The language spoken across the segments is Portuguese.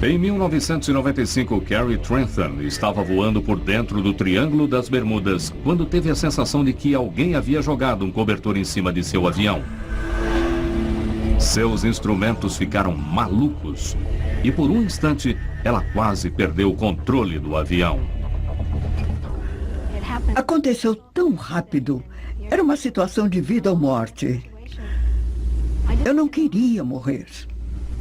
Em 1995, Carrie Trentham estava voando por dentro do Triângulo das Bermudas quando teve a sensação de que alguém havia jogado um cobertor em cima de seu avião. Seus instrumentos ficaram malucos e por um instante ela quase perdeu o controle do avião. Aconteceu tão rápido. Era uma situação de vida ou morte. Eu não queria morrer.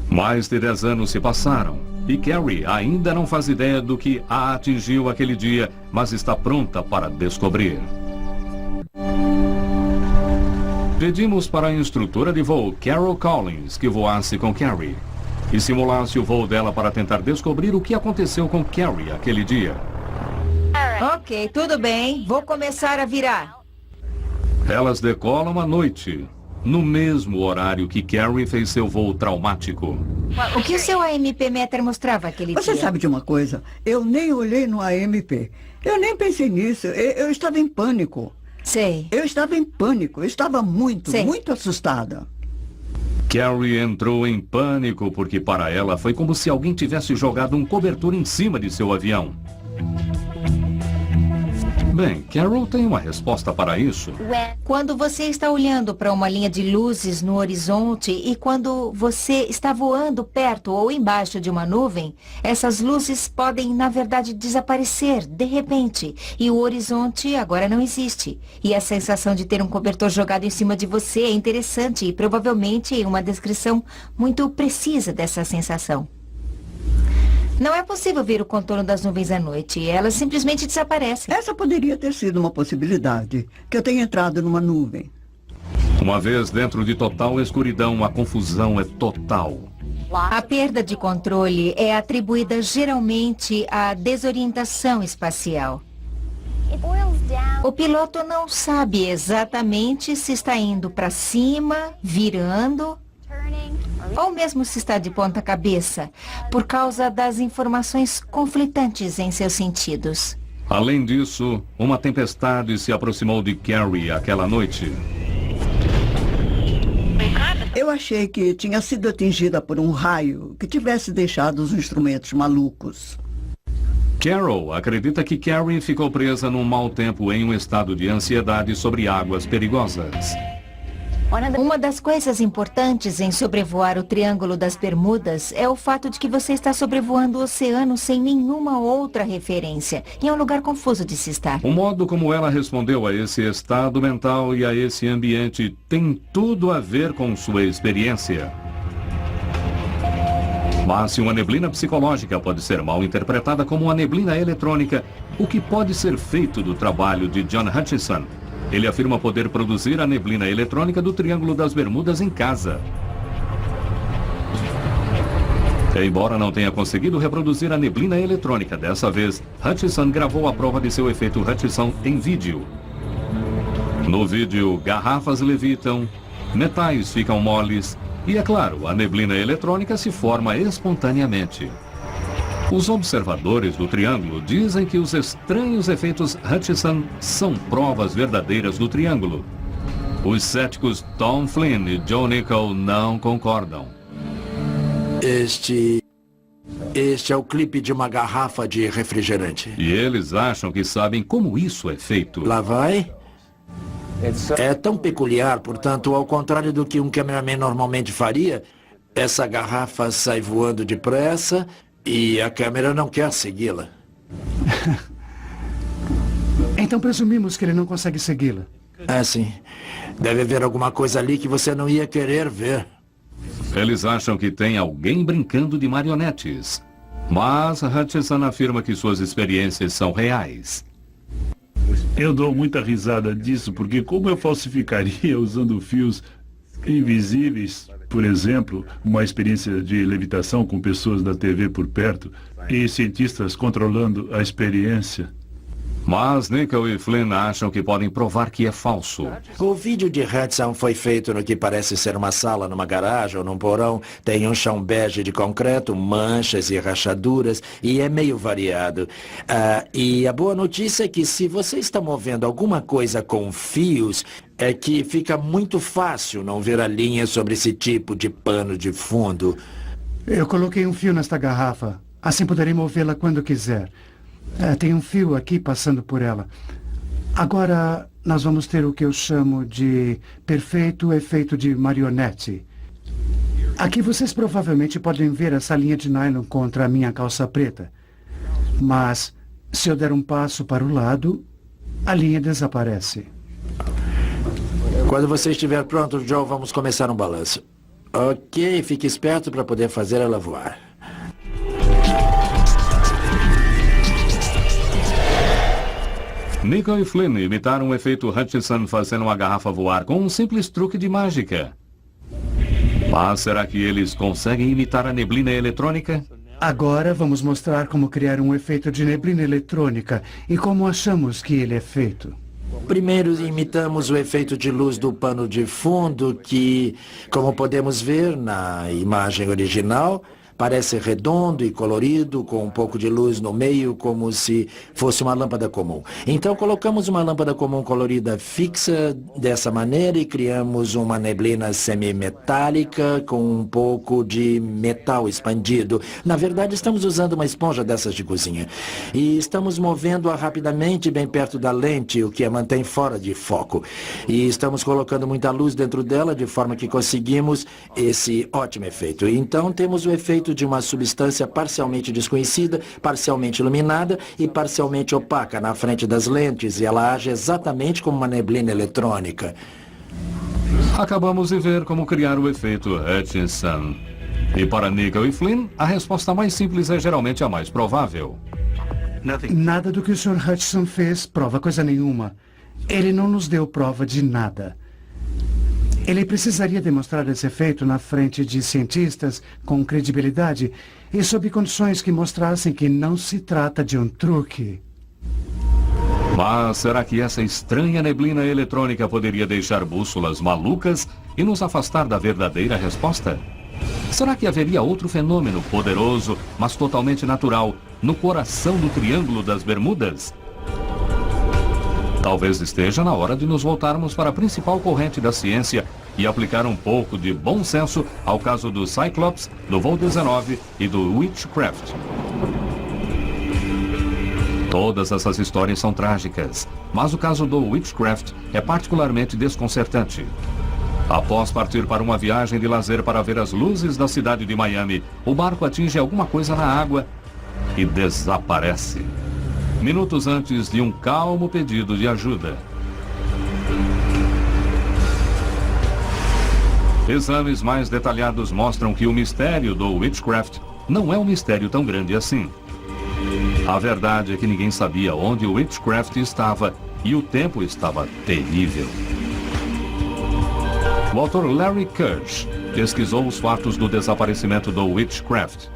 Mais de 10 anos se passaram e Carrie ainda não faz ideia do que a atingiu aquele dia, mas está pronta para descobrir. Pedimos para a instrutora de voo, Carol Collins, que voasse com Carrie e simulasse o voo dela para tentar descobrir o que aconteceu com Carrie aquele dia. Ok, tudo bem. Vou começar a virar. Elas decolam à noite, no mesmo horário que Carrie fez seu voo traumático. O que o seu AMP Meter mostrava aquele dia? Você sabe de uma coisa? Eu nem olhei no AMP. Eu nem pensei nisso. Eu estava em pânico. Sei. Eu estava em pânico. Eu estava muito assustada. Carrie entrou em pânico porque para ela foi como se alguém tivesse jogado um cobertor em cima de seu avião. Bem, Carol tem uma resposta para isso. Quando você está olhando para uma linha de luzes no horizonte e quando você está voando perto ou embaixo de uma nuvem, essas luzes podem, na verdade, desaparecer de repente. E o horizonte agora não existe. E a sensação de ter um cobertor jogado em cima de você é interessante e provavelmente uma descrição muito precisa dessa sensação. Não é possível ver o contorno das nuvens à noite. Elas simplesmente desaparecem. Essa poderia ter sido uma possibilidade, que eu tenha entrado numa nuvem. Uma vez dentro de total escuridão, a confusão é total. A perda de controle é atribuída geralmente à desorientação espacial. O piloto não sabe exatamente se está indo para cima, virando, ou mesmo se está de ponta cabeça, por causa das informações conflitantes em seus sentidos. Além disso, uma tempestade se aproximou de Carrie aquela noite. Eu achei que tinha sido atingida por um raio que tivesse deixado os instrumentos malucos. Carol acredita que Carrie ficou presa num mau tempo em um estado de ansiedade sobre águas perigosas. Uma das coisas importantes em sobrevoar o Triângulo das Bermudas é o fato de que você está sobrevoando o oceano sem nenhuma outra referência. E é um lugar confuso de se estar. O modo como ela respondeu a esse estado mental e a esse ambiente tem tudo a ver com sua experiência. Mas se uma neblina psicológica pode ser mal interpretada como uma neblina eletrônica, o que pode ser feito do trabalho de John Hutchison? Ele afirma poder produzir a neblina eletrônica do Triângulo das Bermudas em casa. Embora não tenha conseguido reproduzir a neblina eletrônica dessa vez, Hutchison gravou a prova de seu efeito Hutchison em vídeo. No vídeo, garrafas levitam, metais ficam moles e, é claro, a neblina eletrônica se forma espontaneamente. Os observadores do Triângulo dizem que os estranhos efeitos Hutchison são provas verdadeiras do Triângulo. Os céticos Tom Flynn e Joe Nickell não concordam. Este é o clipe de uma garrafa de refrigerante. E eles acham que sabem como isso é feito. Lá vai. É tão peculiar, portanto, ao contrário do que um cameraman normalmente faria, essa garrafa sai voando depressa e a câmera não quer segui-la. Então presumimos que ele não consegue segui-la. É, sim. Deve haver alguma coisa ali que você não ia querer ver. Eles acham que tem alguém brincando de marionetes. Mas Hutchison afirma que suas experiências são reais. Eu dou muita risada disso, porque como eu falsificaria usando fios invisíveis, por exemplo, uma experiência de levitação com pessoas da TV por perto e cientistas controlando a experiência? Mas Nickell e Flynn acham que podem provar que é falso. O vídeo de Hudson foi feito no que parece ser uma sala numa garagem ou num porão. Tem um chão bege de concreto, manchas e rachaduras, e é meio variado. E a boa notícia é que se você está movendo alguma coisa com fios, é que fica muito fácil não ver a linha sobre esse tipo de pano de fundo. Eu coloquei um fio nesta garrafa. Assim poderei movê-la quando quiser. Tem um fio aqui passando por ela. Agora, nós vamos ter o que eu chamo de perfeito efeito de marionete. Aqui vocês provavelmente podem ver essa linha de nylon contra a minha calça preta. Mas, se eu der um passo para o lado, a linha desaparece. Quando você estiver pronto, Joe, vamos começar um balanço. Ok, fique esperto para poder fazer ela voar. Nico e Flynn imitaram o efeito Hutchinson fazendo uma garrafa voar com um simples truque de mágica. Mas será que eles conseguem imitar a neblina eletrônica? Agora vamos mostrar como criar um efeito de neblina eletrônica e como achamos que ele é feito. Primeiro, imitamos o efeito de luz do pano de fundo que, como podemos ver na imagem original, parece redondo e colorido, com um pouco de luz no meio, como se fosse uma lâmpada comum. Então, colocamos uma lâmpada comum colorida fixa dessa maneira e criamos uma neblina semimetálica com um pouco de metal expandido. Na verdade, estamos usando uma esponja dessas de cozinha. E estamos movendo-a rapidamente bem perto da lente, o que a mantém fora de foco. E estamos colocando muita luz dentro dela, de forma que conseguimos esse ótimo efeito. Então, temos o efeito de uma substância parcialmente desconhecida, parcialmente iluminada e parcialmente opaca na frente das lentes, e ela age exatamente como uma neblina eletrônica. Acabamos de ver como criar o efeito Hutchinson. E para Nico e Flynn, a resposta mais simples é geralmente a mais provável. Nada do que o Sr. Hutchinson fez prova coisa nenhuma. Ele não nos deu prova de nada. Ele precisaria demonstrar esse efeito na frente de cientistas com credibilidade e sob condições que mostrassem que não se trata de um truque. Mas será que essa estranha neblina eletrônica poderia deixar bússolas malucas e nos afastar da verdadeira resposta? Será que haveria outro fenômeno poderoso, mas totalmente natural, no coração do Triângulo das Bermudas? Talvez esteja na hora de nos voltarmos para a principal corrente da ciência e aplicar um pouco de bom senso ao caso do Cyclops, do voo 19 e do Witchcraft. Todas essas histórias são trágicas, mas o caso do Witchcraft é particularmente desconcertante. Após partir para uma viagem de lazer para ver as luzes da cidade de Miami, o barco atinge alguma coisa na água e desaparece. Minutos antes de um calmo pedido de ajuda. Exames mais detalhados mostram que o mistério do Witchcraft não é um mistério tão grande assim. A verdade é que ninguém sabia onde o Witchcraft estava e o tempo estava terrível. O autor Larry Kirsch pesquisou os fatos do desaparecimento do Witchcraft.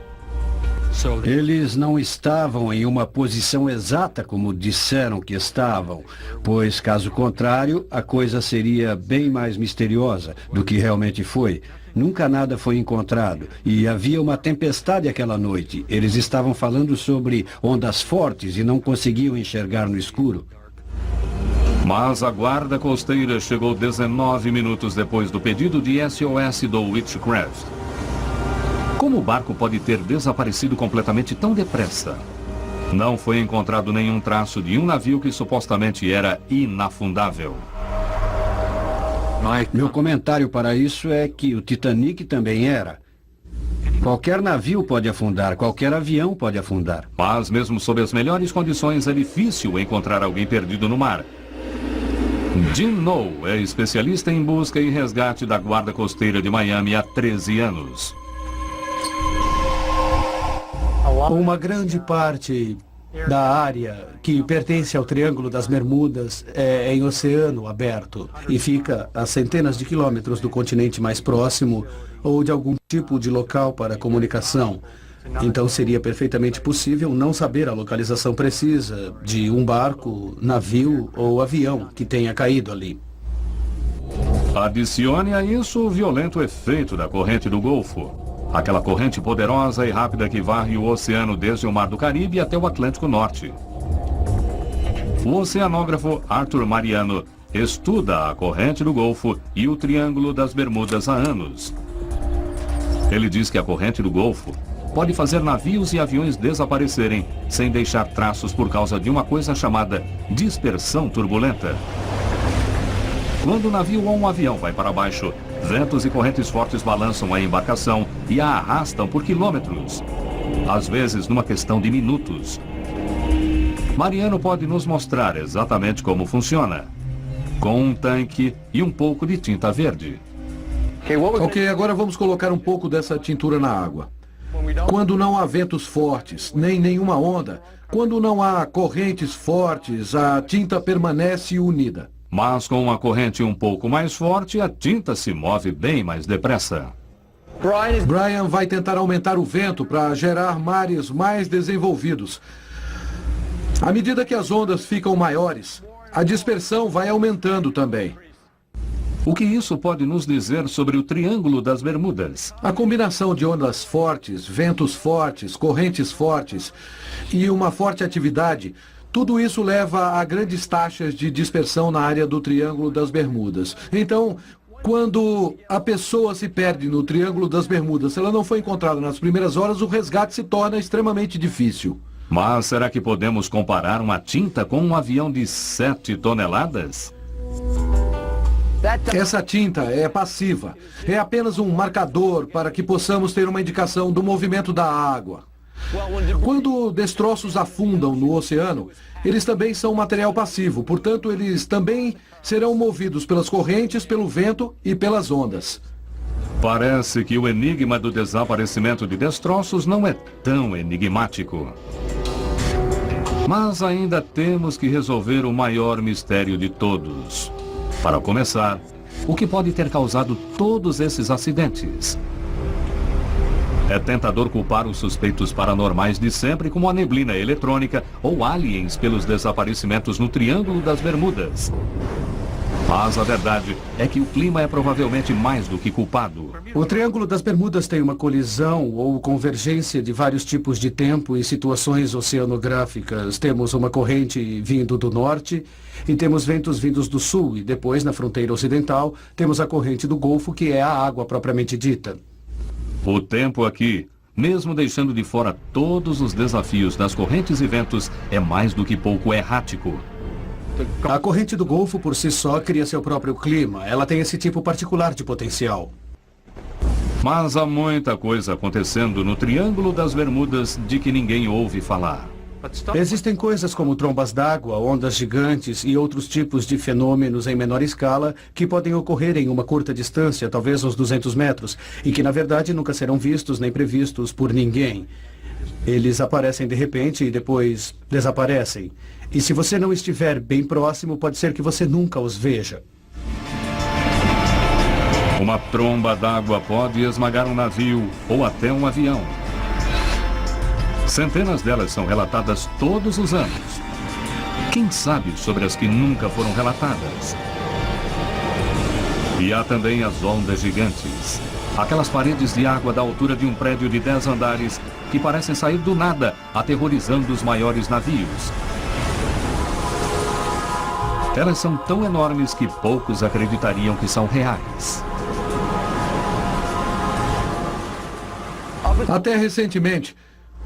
Eles não estavam em uma posição exata como disseram que estavam, pois, caso contrário, a coisa seria bem mais misteriosa do que realmente foi. Nunca nada foi encontrado e havia uma tempestade aquela noite. Eles estavam falando sobre ondas fortes e não conseguiam enxergar no escuro. Mas a guarda costeira chegou 19 minutos depois do pedido de SOS do Witchcraft. Como o barco pode ter desaparecido completamente tão depressa? Não foi encontrado nenhum traço de um navio que supostamente era inafundável. Meu comentário para isso é que o Titanic também era. Qualquer navio pode afundar, qualquer avião pode afundar. Mas mesmo sob as melhores condições, é difícil encontrar alguém perdido no mar. Jim Noe é especialista em busca e resgate da Guarda Costeira de Miami há 13 anos. Uma grande parte da área que pertence ao Triângulo das Bermudas é em oceano aberto e fica a centenas de quilômetros do continente mais próximo ou de algum tipo de local para comunicação. Então seria perfeitamente possível não saber a localização precisa de um barco, navio ou avião que tenha caído ali. Adicione a isso o violento efeito da corrente do Golfo. Aquela corrente poderosa e rápida que varre o oceano desde o Mar do Caribe até o Atlântico Norte. O oceanógrafo Arthur Mariano estuda a corrente do Golfo e o Triângulo das Bermudas há anos. Ele diz que a corrente do Golfo pode fazer navios e aviões desaparecerem sem deixar traços por causa de uma coisa chamada dispersão turbulenta. Quando o navio ou um avião vai para baixo, ventos e correntes fortes balançam a embarcação e a arrastam por quilômetros, às vezes numa questão de minutos. Mariano pode nos mostrar exatamente como funciona, com um tanque e um pouco de tinta verde. Ok, agora vamos colocar um pouco dessa tintura na água. Quando não há ventos fortes, nem nenhuma onda, quando não há correntes fortes, a tinta permanece unida. Mas com uma corrente um pouco mais forte, a tinta se move bem mais depressa. Brian vai tentar aumentar o vento para gerar mares mais desenvolvidos. À medida que as ondas ficam maiores, a dispersão vai aumentando também. O que isso pode nos dizer sobre o Triângulo das Bermudas? A combinação de ondas fortes, ventos fortes, correntes fortes e uma forte atividade, tudo isso leva a grandes taxas de dispersão na área do Triângulo das Bermudas. Então, quando a pessoa se perde no Triângulo das Bermudas, se ela não foi encontrada nas primeiras horas, o resgate se torna extremamente difícil. Mas será que podemos comparar uma tinta com um avião de 7 toneladas? Essa tinta é passiva. É apenas um marcador para que possamos ter uma indicação do movimento da água. Quando destroços afundam no oceano, eles também são material passivo. Portanto, eles também serão movidos pelas correntes, pelo vento e pelas ondas. Parece que o enigma do desaparecimento de destroços não é tão enigmático. Mas ainda temos que resolver o maior mistério de todos. Para começar, o que pode ter causado todos esses acidentes? É tentador culpar os suspeitos paranormais de sempre, como a neblina eletrônica ou aliens, pelos desaparecimentos no Triângulo das Bermudas. Mas a verdade é que o clima é provavelmente mais do que culpado. O Triângulo das Bermudas tem uma colisão ou convergência de vários tipos de tempo e situações oceanográficas. Temos uma corrente vindo do norte e temos ventos vindos do sul. E depois, na fronteira ocidental, temos a corrente do Golfo, que é a água propriamente dita. O tempo aqui, mesmo deixando de fora todos os desafios das correntes e ventos, é mais do que pouco errático. A corrente do Golfo por si só cria seu próprio clima. Ela tem esse tipo particular de potencial. Mas há muita coisa acontecendo no Triângulo das Bermudas de que ninguém ouve falar. Existem coisas como trombas d'água, ondas gigantes e outros tipos de fenômenos em menor escala que podem ocorrer em uma curta distância, talvez uns 200 metros, e que na verdade nunca serão vistos nem previstos por ninguém. Eles aparecem de repente e depois desaparecem. E se você não estiver bem próximo, pode ser que você nunca os veja. Uma tromba d'água pode esmagar um navio ou até um avião. Centenas delas são relatadas todos os anos. Quem sabe sobre as que nunca foram relatadas? E há também as ondas gigantes. Aquelas paredes de água da altura de um prédio de 10 andares que parecem sair do nada, aterrorizando os maiores navios. Elas são tão enormes que poucos acreditariam que são reais. Até recentemente,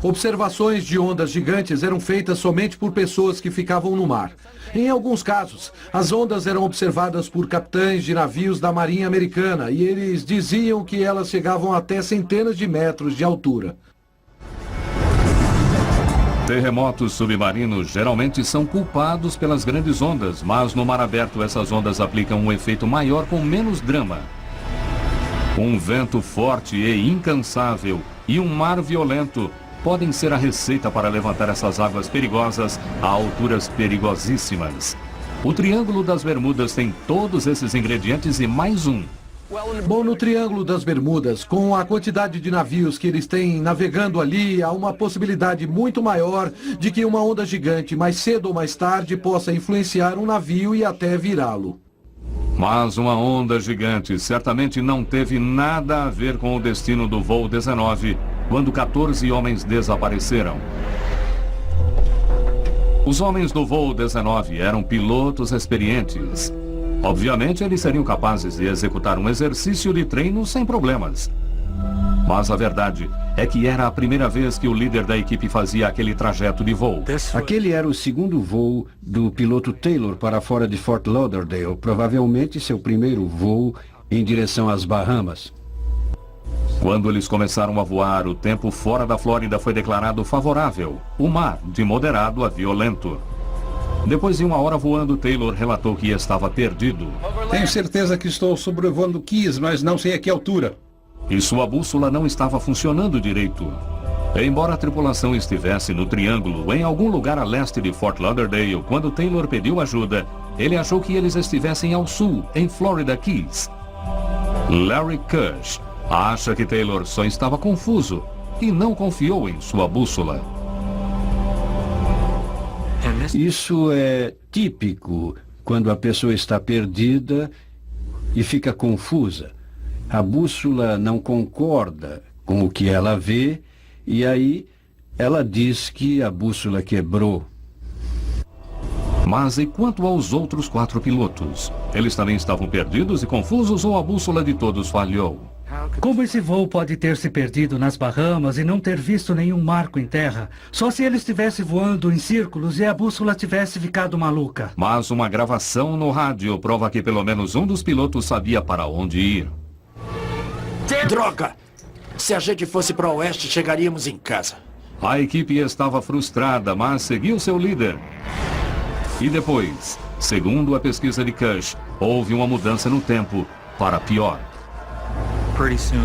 observações de ondas gigantes eram feitas somente por pessoas que ficavam no mar. Em alguns casos, as ondas eram observadas por capitães de navios da Marinha Americana e eles diziam que elas chegavam até centenas de metros de altura. Terremotos submarinos geralmente são culpados pelas grandes ondas, mas no mar aberto essas ondas aplicam um efeito maior com menos drama. Um vento forte e incansável e um mar violento podem ser a receita para levantar essas águas perigosas a alturas perigosíssimas. O Triângulo das Bermudas tem todos esses ingredientes e mais um. Bom, no Triângulo das Bermudas, com a quantidade de navios que eles têm navegando ali, há uma possibilidade muito maior de que uma onda gigante, mais cedo ou mais tarde, possa influenciar um navio e até virá-lo. Mas uma onda gigante certamente não teve nada a ver com o destino do voo 19, quando 14 homens desapareceram. Os homens do voo 19 eram pilotos experientes. Obviamente, eles seriam capazes de executar um exercício de treino sem problemas. Mas a verdade é que era a primeira vez que o líder da equipe fazia aquele trajeto de voo. Aquele era o segundo voo do piloto Taylor para fora de Fort Lauderdale, provavelmente seu primeiro voo em direção às Bahamas. Quando eles começaram a voar, o tempo fora da Flórida foi declarado favorável. O mar, de moderado a violento. Depois de 1 hora voando, Taylor relatou que estava perdido. Tenho certeza que estou sobrevoando Keys, mas não sei a que altura. E sua bússola não estava funcionando direito. Embora a tripulação estivesse no triângulo, em algum lugar a leste de Fort Lauderdale, quando Taylor pediu ajuda, ele achou que eles estivessem ao sul, em Florida Keys. Larry Kush acha que Taylor só estava confuso e não confiou em sua bússola. Isso é típico quando a pessoa está perdida e fica confusa. A bússola não concorda com o que ela vê e aí ela diz que a bússola quebrou. Mas e quanto aos outros 4 pilotos? Eles também estavam perdidos e confusos ou a bússola de todos falhou? Como esse voo pode ter se perdido nas Bahamas e não ter visto nenhum marco em terra? Só se ele estivesse voando em círculos e a bússola tivesse ficado maluca. Mas uma gravação no rádio prova que pelo menos um dos pilotos sabia para onde ir. Droga! Se a gente fosse para o oeste, chegaríamos em casa. A equipe estava frustrada, mas seguiu seu líder. E depois, segundo a pesquisa de Kush, houve uma mudança no tempo para pior.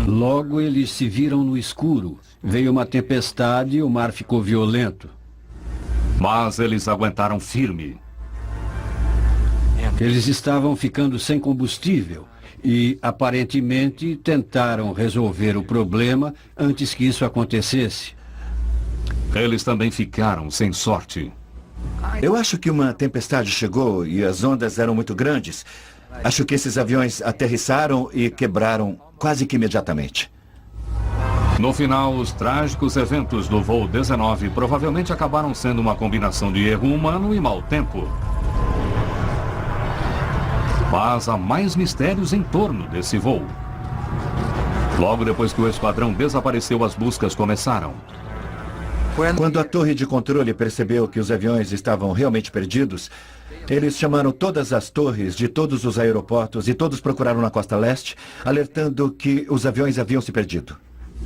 Logo eles se viram no escuro. Veio uma tempestade e o mar ficou violento. Mas eles aguentaram firme. Eles estavam ficando sem combustível e, aparentemente, tentaram resolver o problema antes que isso acontecesse. Eles também ficaram sem sorte. Eu acho que uma tempestade chegou e as ondas eram muito grandes. Acho que esses aviões aterrissaram e quebraram quase que imediatamente. No final, os trágicos eventos do voo 19 provavelmente acabaram sendo uma combinação de erro humano e mau tempo. Mas há mais mistérios em torno desse voo. Logo depois que o esquadrão desapareceu, as buscas começaram. Quando a torre de controle percebeu que os aviões estavam realmente perdidos, eles chamaram todas as torres de todos os aeroportos e todos procuraram na costa leste, alertando que os aviões haviam se perdido.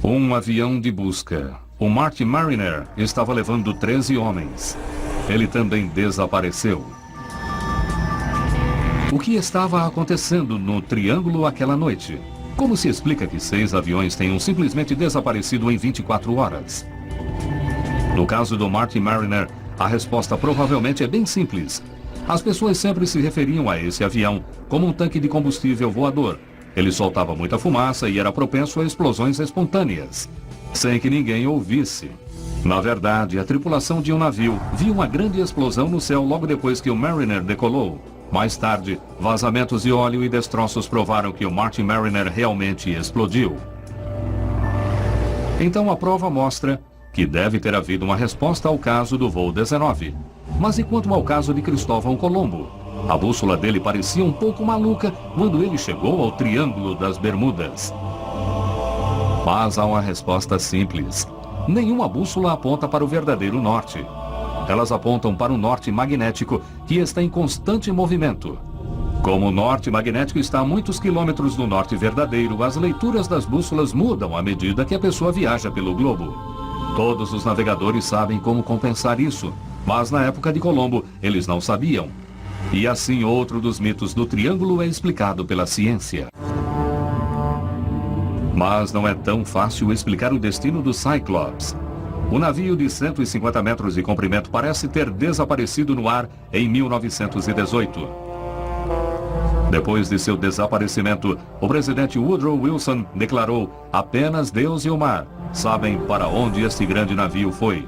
Um avião de busca. O Martin Mariner estava levando 13 homens. Ele também desapareceu. O que estava acontecendo no Triângulo aquela noite? Como se explica que 6 aviões tenham simplesmente desaparecido em 24 horas? No caso do Martin Mariner, a resposta provavelmente é bem simples. As pessoas sempre se referiam a esse avião como um tanque de combustível voador. Ele soltava muita fumaça e era propenso a explosões espontâneas, sem que ninguém ouvisse. Na verdade, a tripulação de um navio viu uma grande explosão no céu logo depois que o Mariner decolou. Mais tarde, vazamentos de óleo e destroços provaram que o Martin Mariner realmente explodiu. Então a prova mostra que deve ter havido uma resposta ao caso do voo 19. Mas e quanto ao caso de Cristóvão Colombo? A bússola dele parecia um pouco maluca quando ele chegou ao Triângulo das Bermudas. Mas há uma resposta simples. Nenhuma bússola aponta para o verdadeiro norte. Elas apontam para o norte magnético, que está em constante movimento. Como o norte magnético está a muitos quilômetros do norte verdadeiro, as leituras das bússolas mudam à medida que a pessoa viaja pelo globo. Todos os navegadores sabem como compensar isso, mas na época de Colombo, eles não sabiam. E assim outro dos mitos do Triângulo é explicado pela ciência. Mas não é tão fácil explicar o destino do Cyclops. O navio de 150 metros de comprimento parece ter desaparecido no ar em 1918. Depois de seu desaparecimento, o presidente Woodrow Wilson declarou: apenas Deus e o mar sabem para onde este grande navio foi.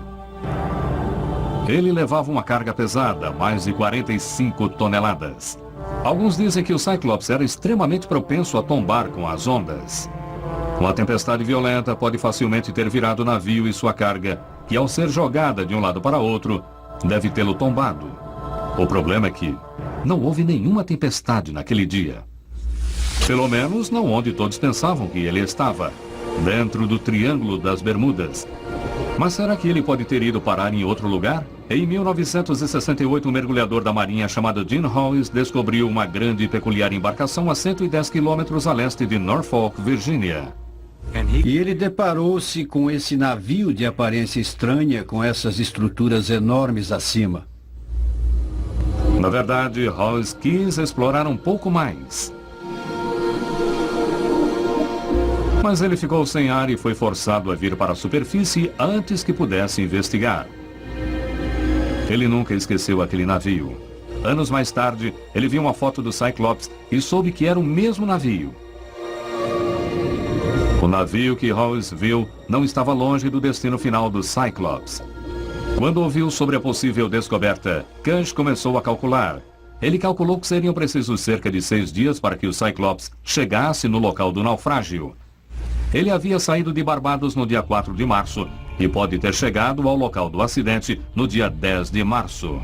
Ele levava uma carga pesada, mais de 45 toneladas. Alguns dizem que o Cyclops era extremamente propenso a tombar com as ondas. Uma tempestade violenta pode facilmente ter virado o navio e sua carga, que ao ser jogada de um lado para outro, deve tê-lo tombado. O problema é que não houve nenhuma tempestade naquele dia. Pelo menos não onde todos pensavam que ele estava. dentro do Triângulo das Bermudas. Mas será que ele pode ter ido parar em outro lugar? Em 1968, um mergulhador da Marinha chamado Gene Hawes descobriu uma grande e peculiar embarcação a 110 quilômetros a leste de Norfolk, Virgínia. E ele deparou-se com esse navio de aparência estranha, com essas estruturas enormes acima. Na verdade, Hawes quis explorar um pouco mais. Mas ele ficou sem ar e foi forçado a vir para a superfície antes que pudesse investigar. Ele nunca esqueceu aquele navio. Anos mais tarde, ele viu uma foto do Cyclops e soube que era o mesmo navio. O navio que Hawes viu não estava longe do destino final do Cyclops. Quando ouviu sobre a possível descoberta, Cush começou a calcular. Ele calculou que seriam precisos cerca de 6 dias para que o Cyclops chegasse no local do naufrágio. Ele havia saído de Barbados no dia 4 de março e pode ter chegado ao local do acidente no dia 10 de março.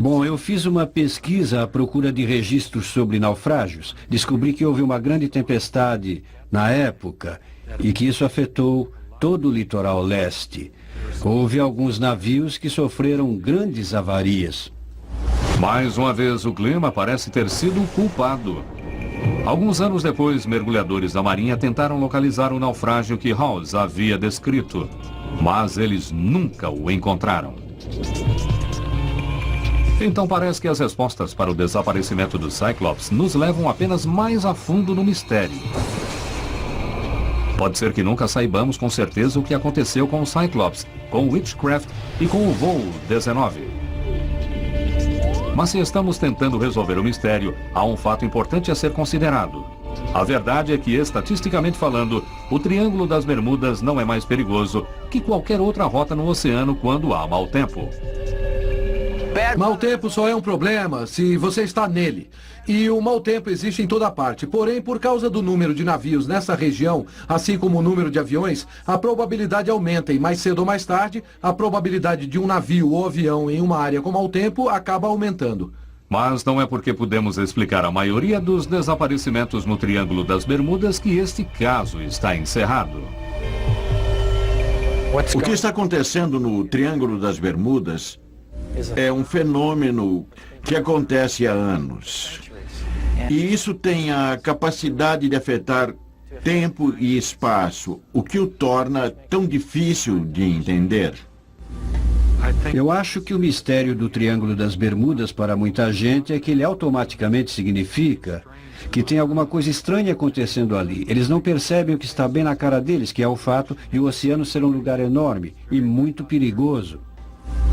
Bom, eu fiz uma pesquisa à procura de registros sobre naufrágios. Descobri que houve uma grande tempestade na época e que isso afetou todo o litoral leste. Houve alguns navios que sofreram grandes avarias. Mais uma vez, o clima parece ter sido o culpado. Alguns anos depois, mergulhadores da Marinha tentaram localizar o naufrágio que Hawes havia descrito, mas eles nunca o encontraram. Então parece que as respostas para o desaparecimento do Cyclops nos levam apenas mais a fundo no mistério. Pode ser que nunca saibamos com certeza o que aconteceu com o Cyclops, com o Witchcraft e com o voo 19. Mas se estamos tentando resolver o mistério, há um fato importante a ser considerado. A verdade é que, estatisticamente falando, o Triângulo das Bermudas não é mais perigoso que qualquer outra rota no oceano quando há mau tempo. Mau tempo só é um problema se você está nele. E o mau tempo existe em toda parte. Porém, por causa do número de navios nessa região, assim como o número de aviões, a probabilidade aumenta e mais cedo ou mais tarde, a probabilidade de um navio ou avião em uma área com mau tempo acaba aumentando. Mas não é porque podemos explicar a maioria dos desaparecimentos no Triângulo das Bermudas que este caso está encerrado. O que está acontecendo no Triângulo das Bermudas é um fenômeno que acontece há anos. E isso tem a capacidade de afetar tempo e espaço, o que o torna tão difícil de entender. Eu acho que o mistério do Triângulo das Bermudas para muita gente é que ele automaticamente significa que tem alguma coisa estranha acontecendo ali. Eles não percebem o que está bem na cara deles, que é o fato de o oceano ser um lugar enorme e muito perigoso.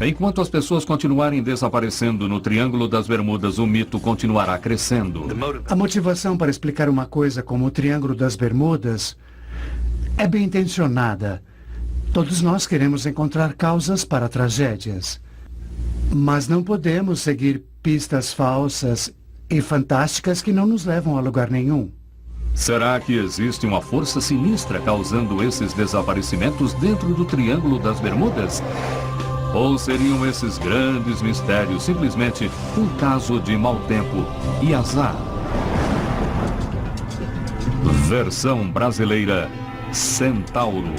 Enquanto as pessoas continuarem desaparecendo no Triângulo das Bermudas, o mito continuará crescendo. A motivação para explicar uma coisa como o Triângulo das Bermudas é bem intencionada. Todos nós queremos encontrar causas para tragédias. Mas não podemos seguir pistas falsas e fantásticas que não nos levam a lugar nenhum. Será que existe uma força sinistra causando esses desaparecimentos dentro do Triângulo das Bermudas? Ou seriam esses grandes mistérios simplesmente um caso de mau tempo e azar? Versão brasileira Centauro.